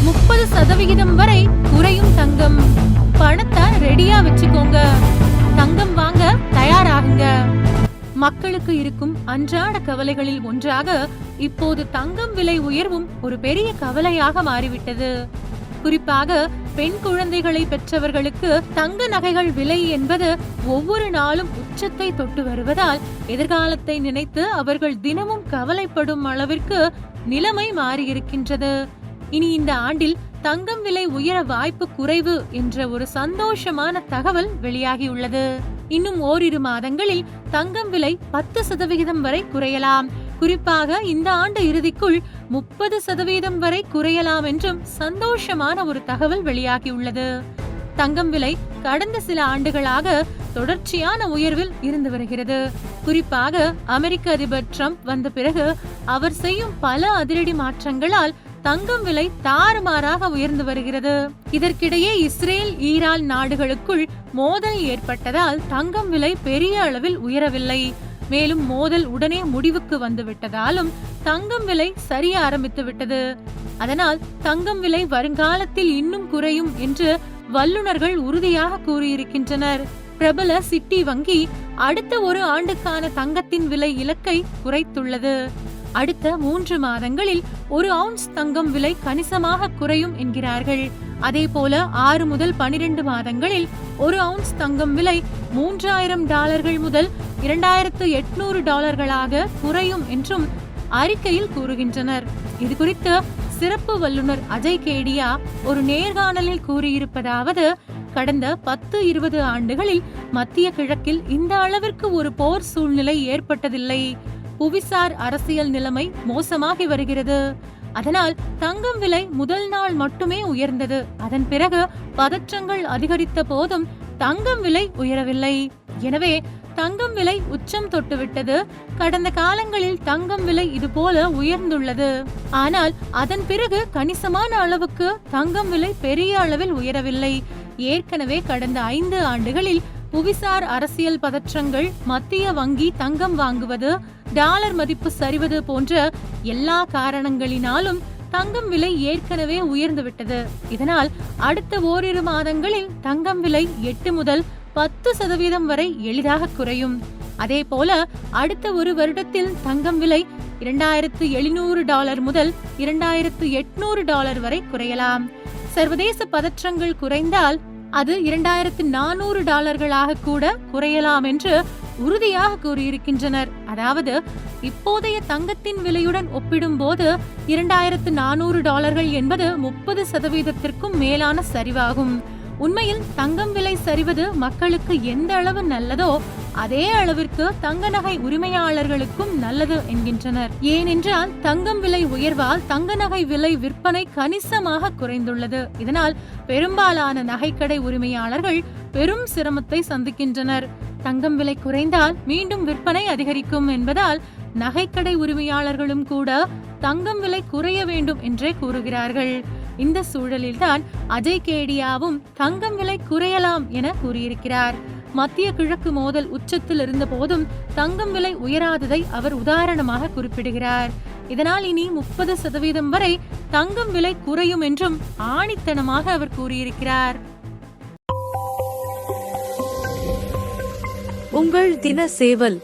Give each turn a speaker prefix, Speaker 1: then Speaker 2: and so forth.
Speaker 1: 30% வரை குறையும் தங்கம். பணத்தை ரெடியா வச்சுக்கோங்க. தங்கம் வாங்க தயாராகுங்க. மக்களுக்கு இருக்கும் அன்றாட கவலைகளில் ஒன்றாக இப்போது தங்கம் விலை உயர்வும் ஒரு பெரிய கவலையாக மாறிவிட்டது. குறிப்பாக பெண் குழந்தைகளை பெற்றவர்களுக்கு தங்க நகைகள் விலை என்பது ஒவ்வொரு நாளும் உச்சத்தை தொட்டு வருவதால் எதிர்காலத்தை நினைத்து அவர்கள் தினமும் கவலைப்படும் அளவிற்கு நிலைமை மாறியிருக்கின்றது. இனி இந்த ஆண்டில் தங்கம் விலை உயர வாய்ப்பு குறைவு என்ற ஒரு சந்தோஷமான தகவல் வெளியாகியுள்ளது. இன்னும் ஓரிரு மாதங்களில் தங்கம் விலை 10% வரை குறையலாம். குறிப்பாக இந்த ஆண்டு இறுதிக்குள் 30% வரை குறையலாம் என்றும் சந்தோஷமான ஒரு தகவல் வெளியாகியுள்ளது. தங்கம் விலை கடந்த சில ஆண்டுகளாக தொடர்ச்சியான உயர்வில் இருந்து வருகிறது. குறிப்பாக அமெரிக்க அதிபர் ட்ரம்ப் வந்த பிறகு அவர் செய்யும் பல அதிரடி மாற்றங்களால் தங்கம் விலை தாறுமாறாக உயர்ந்து வருகிறது. இதற்கிடையே இஸ்ரேல் ஈரான் நாடுகளுக்குள் மோதல் ஏற்பட்டதால் தங்கம் விலை பெரிய அளவில் உயரவில்லை. மேலும் மோதல் உடனே முடிவுக்கு வந்து விட்டதாலும் தங்கம் விலை சரிய ஆரம்பித்து விட்டது. அதனால் தங்கம் விலை வருங்காலத்தில் இன்னும் குறையும் என்று வல்லுநர்கள் உறுதியாக கூறியிருக்கின்றனர். பிரபல சிட்டி வங்கி அடுத்த ஒரு ஆண்டுக்கான தங்கத்தின் விலை இலக்கை குறைத்துள்ளது. அடுத்த 3 மாதங்களில் 1 அவுன்ஸ் தங்கம் விலை கணிசமாக குறையும் என்கிறார்கள். அதே போல 6 முதல் 12 மாதங்களில் 1 அவுன்ஸ் தங்கம் விலை $3000 முதல் $2800 குறையும் என்றும் அறிக்கையில் கூறுகின்றனர். இது குறித்து சிறப்பு வல்லுநர் அஜய் கேடியா ஒரு நேர்காணலில் கூறியிருப்பதாவது: கடந்த 10-20 ஆண்டுகளில் மத்திய கிழக்கில் இந்த அளவிற்கு ஒரு போர் சூழ்நிலை ஏற்பட்டதில்லை. புவிசார் அரசியல் நிலைமை மோசமாகி வருகிறது. அதனால் தங்கம் விலை முதல் நாள் மட்டுமே உயர்ந்தது. அதன் பிறகு பதற்றங்கள் அதிகரித்த போதும் தங்கம் விலை உயரவில்லை. எனவே தங்கம் விலை உச்சம் தொட்டுவிட்டது. கடந்த காலங்களில் தங்கம் விலை இது போல உயர்ந்துள்ளது. ஆனால் அதன் பிறகு கணிசமான அளவுக்கு தங்கம் விலை பெரிய அளவில் உயரவில்லை. ஏற்கனவே கடந்த 5 ஆண்டுகளில் புவிசார் அரசியல் பதற்றங்கள், மத்திய வங்கி தங்கம் வாங்குவது, டாலர் மதிப்பு சரிவது போன்ற எல்லா காரணங்களினாலும் தங்கம் விலை ஏற்கனவே உயர்ந்துவிட்டது. இதனால் அடுத்த ஓரிரு மாதங்களில் தங்கம் விலை 8 முதல் 10% வரை எளிதாக குறையும். அதே போல அடுத்த ஒரு வருடத்தில் தங்கம் விலை $2700 முதல் $2800 வரை குறையலாம். சர்வதேச பதற்றங்கள் குறைந்தால் அது $2400 கூட குறையலாம் என்று உறுதியாக கூறியிருக்கின்றனர். அதாவது இப்போதைய தங்கத்தின் விலையுடன் ஒப்பிடும்போது $2400 என்பது 30%க்கும் மேலான சரிவாகும். உண்மையில் தங்கம் விலை சரிவது மக்களுக்கு எந்த அளவு நல்லதோ அதே அளவிற்கு தங்க நகை உரிமையாளர்களுக்கும் நல்லது என்கின்றனர். ஏனென்றால் தங்கம் விலை உயர்வால் தங்க நகை விலை விற்பனை கணிசமாக குறைந்துள்ளது. இதனால் பெரும்பாலான நகைக்கடை உரிமையாளர்கள் பெரும் சிரமத்தை சந்திக்கின்றனர். தங்கம் விலை குறைந்தால் மீண்டும் விற்பனை அதிகரிக்கும் என்பதால் நகைக்கடை உரிமையாளர்களும் கூட தங்கம் விலை குறைய வேண்டும் என்றே கூறுகிறார்கள். இந்த சூழலில்தான் அஜய் கேடியாவும் தங்கம் விலை குறையலாம் என கூறியிருக்கிறார். மத்திய கிழக்கு மோதல் உச்சத்தில் இருந்த போதும் தங்கம் விலை உயராததை அவர் உதாரணமாக குறிப்பிடுகிறார். இதனால் இனி 30% வரை தங்கம் விலை குறையும் என்றும் ஆணித்தனமாக அவர் கூறியிருக்கிறார்.
Speaker 2: உங்கள் தின சேவல்.